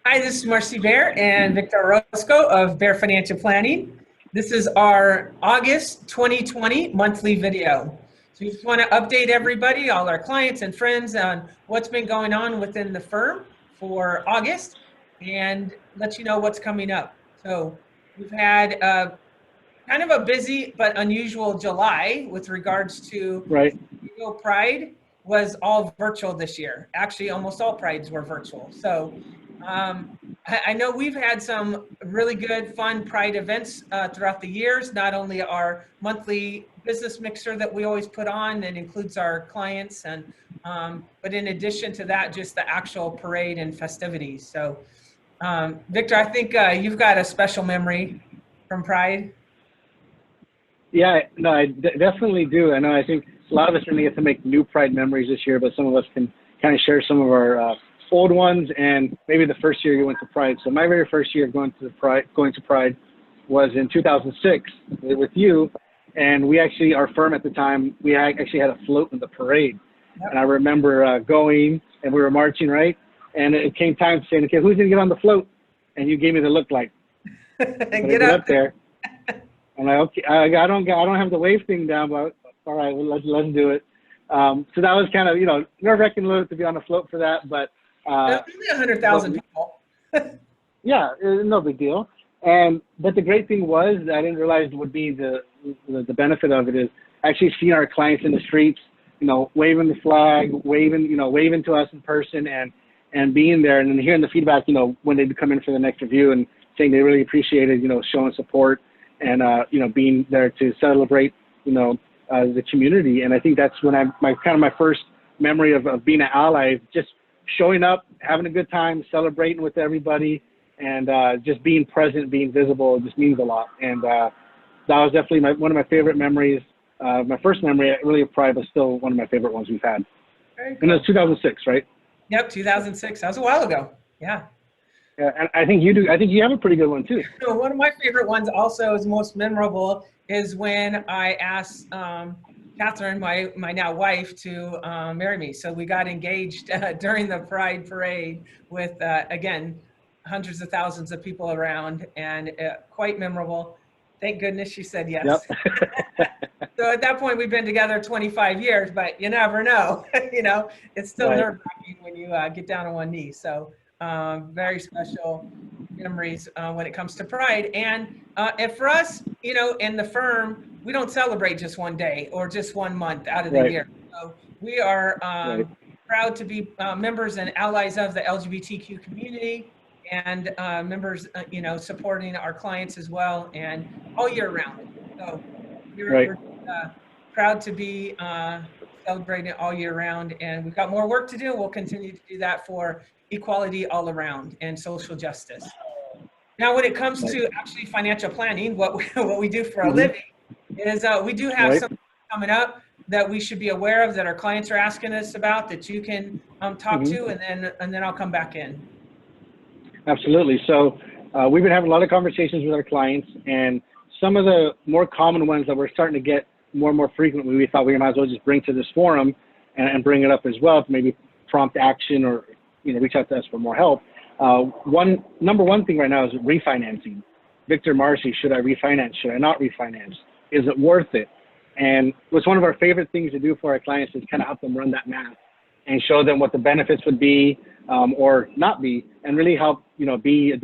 Hi, this is Marcy Bear and Victor Roscoe of Bear Financial Planning. This is our August 2020 monthly video. So we just want to update everybody, all our clients and friends on what's been going on within the firm for August and let you know what's coming up. So we've had kind of a busy but unusual July with regards to Right. Pride was all virtual this year. Actually, almost all prides were virtual. So I know we've had some really good, fun Pride events throughout the years. Not only our monthly business mixer that we always put on and includes our clients, and but in addition to that, just the actual parade and festivities. So, Victor, I think you've got a special memory from Pride. Yeah, no, I definitely do. I know. I think a lot of us are going to get to make new Pride memories this year, but some of us can kind of share some of our old ones and maybe the first year you went to Pride. So my very first year going to Pride was in 2006 with you, and we actually, our firm at the time, we actually had a float in the parade. Yep. And I remember going and we were marching, right? And it came time to saying, okay, who's going to get on the float? And you gave me the look like, get up there. I'm like, okay, I don't have the wave thing down, but all right, well, let's do it. So that was kind of, nerve-wracking a little to be on the float for that, but there's only 100,000 people. Yeah, no big deal. But the great thing was, I didn't realize would be the benefit of it is actually seeing our clients in the streets, waving the flag, waving to us in person, and being there, and then hearing the feedback, when they come in for the next review and saying they really appreciated, showing support. And being there to celebrate, the community. And I think that's when my first memory of being an ally, just showing up, having a good time, celebrating with everybody, and just being present, being visible, just means a lot. And that was definitely one of my favorite memories. My first memory, really, of Pride, but still one of my favorite ones we've had. Very cool. And it was 2006, right? Yep, 2006. That was a while ago. Yeah. Yeah, and I think you do. I think you have a pretty good one too. So one of my favorite ones, also is most memorable, is when I asked Catherine, my now wife, to marry me. So we got engaged during the Pride Parade with again hundreds of thousands of people around, and quite memorable. Thank goodness she said yes. Yep. So at that point, we've been together 25 years, but you never know. It's still nerve-wracking when you get down on one knee. So. Very special memories when it comes to Pride. And for us, in the firm, we don't celebrate just one day or just 1 month out of the year. So we are proud to be members and allies of the LGBTQ community, and members, supporting our clients as well, and all year round. So we're proud to be celebrating all year round, and we've got more work to do. We'll continue to do that for equality all around and social justice. Now, when it comes to actually financial planning, what we do for a living is we do have something coming up that we should be aware of, that our clients are asking us about, that you can talk to, and then I'll come back in. Absolutely. So we've been having a lot of conversations with our clients, and some of the more common ones that we're starting to get more and more frequently, we thought we might as well just bring to this forum and bring it up as well to maybe prompt action or reach out to us for more help. Number one thing right now is refinancing. Victor, Marcy, should I refinance? Should I not refinance? Is it worth it? And what's one of our favorite things to do for our clients is kind of help them run that math and show them what the benefits would be or not be, and really help be a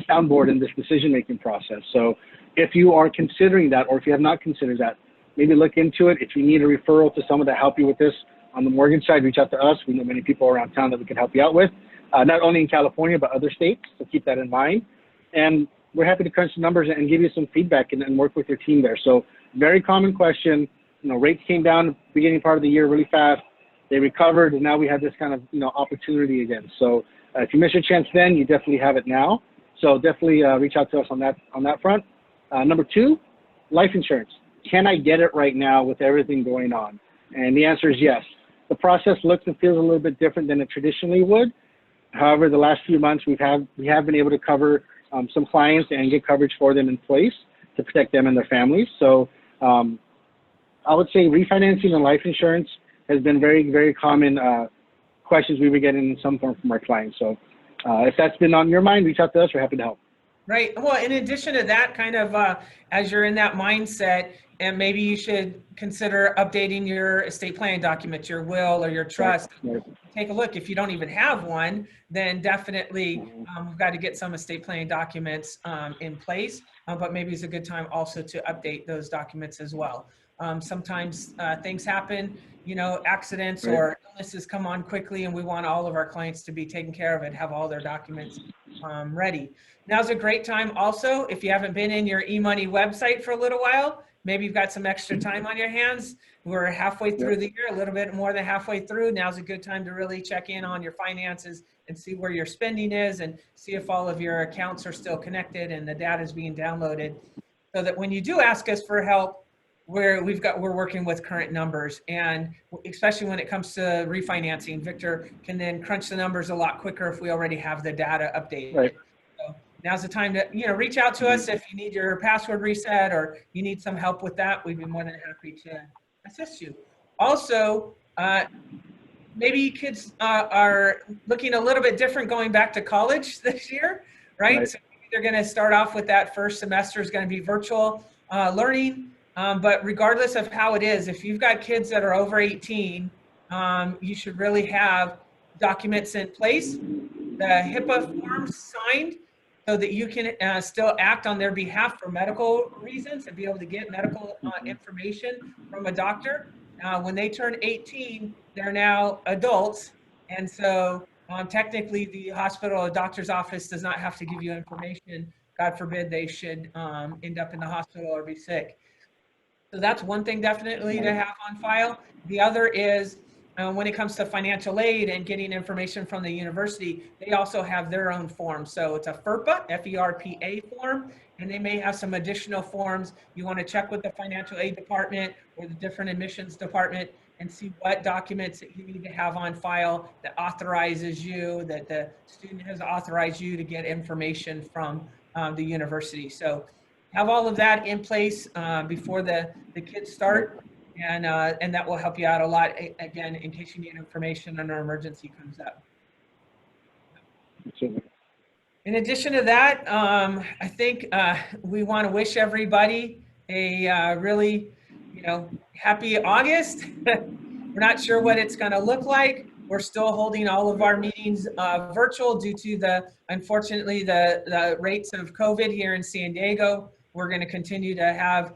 soundboard in this decision-making process. So if you are considering that, or if you have not considered that, maybe look into it. If you need a referral to someone to help you with this on the mortgage side, reach out to us. We know many people around town that we can help you out with, not only in California, but other states. So keep that in mind. And we're happy to crunch the numbers and give you some feedback and work with your team there. So very common question. Rates came down the beginning part of the year really fast. They recovered, and now we have this kind of opportunity again. So if you miss your chance then, you definitely have it now. So definitely reach out to us on that front. Number two, life insurance. Can I get it right now with everything going on? And the answer is yes. The process looks and feels a little bit different than it traditionally would. However, the last few months we have been able to cover some clients and get coverage for them in place to protect them and their families. So I would say refinancing and life insurance has been very, very common questions we've been getting in some form from our clients. So if that's been on your mind, reach out to us. We're happy to help. Right. Well, in addition to that, kind of as you're in that mindset, and maybe you should consider updating your estate planning documents, your will or your trust. Right. Take a look. If you don't even have one, then definitely we've got to get some estate planning documents in place. But maybe it's a good time also to update those documents as well. Sometimes things happen, you know, accidents or illnesses come on quickly, and we want all of our clients to be taken care of and have all their documents ready. Now's a great time also, if you haven't been in your eMoney website for a little while, maybe you've got some extra time on your hands. We're halfway through the year, a little bit more than halfway through. Now's a good time to really check in on your finances and see where your spending is and see if all of your accounts are still connected and the data is being downloaded, so that when you do ask us for help, we're working with current numbers. And especially when it comes to refinancing, Victor can then crunch the numbers a lot quicker if we already have the data updated. Right. So now's the time to, you know, reach out to us if you need your password reset or you need some help with that. We'd be more than happy to assist you. Also, maybe kids are looking a little bit different going back to college this year, right? So maybe they're going to start off with that first semester is going to be virtual learning. But regardless of how it is, if you've got kids that are over 18, you should really have documents in place, the HIPAA forms signed, so that you can still act on their behalf for medical reasons and be able to get medical information from a doctor. When they turn 18, they're now adults. And so technically the hospital or doctor's office does not have to give you information. God forbid they should end up in the hospital or be sick. So that's one thing definitely to have on file. The other is when it comes to financial aid and getting information from the university, they also have their own form. So it's a FERPA, F-E-R-P-A form, and they may have some additional forms. You want to check with the financial aid department or the different admissions department and see what documents that you need to have on file that authorizes you, that the student has authorized you to get information from the university. So have all of that in place before the kids start, and that will help you out a lot, again, in case you need information and an emergency comes up. Absolutely. In addition to that, I think we want to wish everybody a really, you know, happy August. We're not sure what it's going to look like. We're still holding all of our meetings virtual due to unfortunately, the rates of COVID here in San Diego. We're going to continue to have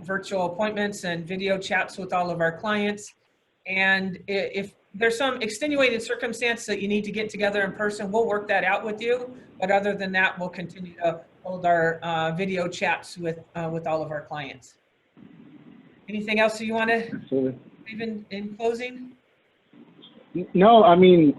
virtual appointments and video chats with all of our clients. And if there's some extenuating circumstance that you need to get together in person, we'll work that out with you. But other than that, we'll continue to hold our video chats with all of our clients. Anything else that you want to leave in closing? No, I mean,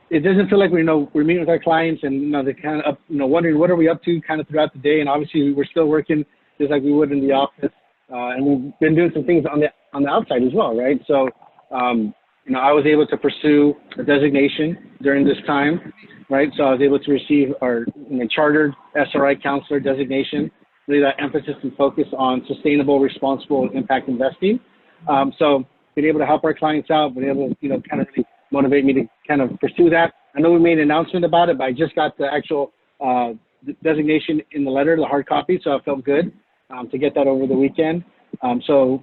it doesn't feel like we're meeting with our clients and they're kind of wondering what are we up to kind of throughout the day. And obviously we're still working just like we would in the office, and we've been doing some things on the outside as well, right? So I was able to pursue a designation during this time, right? So I was able to receive our chartered SRI counselor designation, really that emphasis and focus on sustainable, responsible impact investing. So being able to help our clients out, being able to kind of really motivate me to kind of pursue that. I know we made an announcement about it, but I just got the actual designation in the letter, the hard copy, so I felt good to get that over the weekend. So,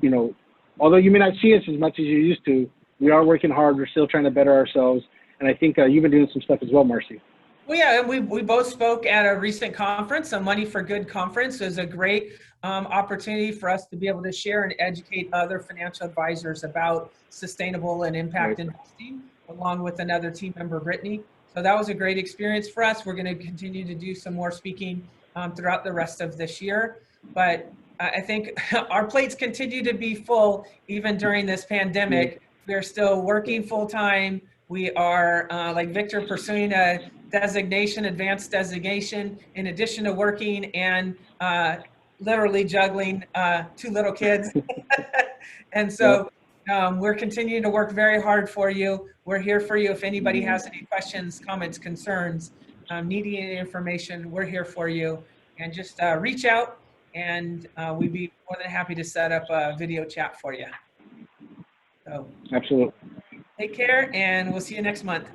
although you may not see us as much as you used to, we are working hard. We're still trying to better ourselves. And I think you've been doing some stuff as well, Marcy. Well, yeah, and we both spoke at a recent conference, a Money for Good conference. It was a great opportunity for us to be able to share and educate other financial advisors about sustainable and impact investing, along with another team member, Brittany. So that was a great experience for us. We're going to continue to do some more speaking throughout the rest of this year. But I think our plates continue to be full even during this pandemic. We're still working full time. We are, like Victor, pursuing a designation, advanced designation, in addition to working and literally juggling 2 little kids. And so we're continuing to work very hard for you. We're here for you. If anybody has any questions, comments, concerns, needing any information, we're here for you. And just reach out, and we'd be more than happy to set up a video chat for you. So absolutely. Take care, and we'll see you next month.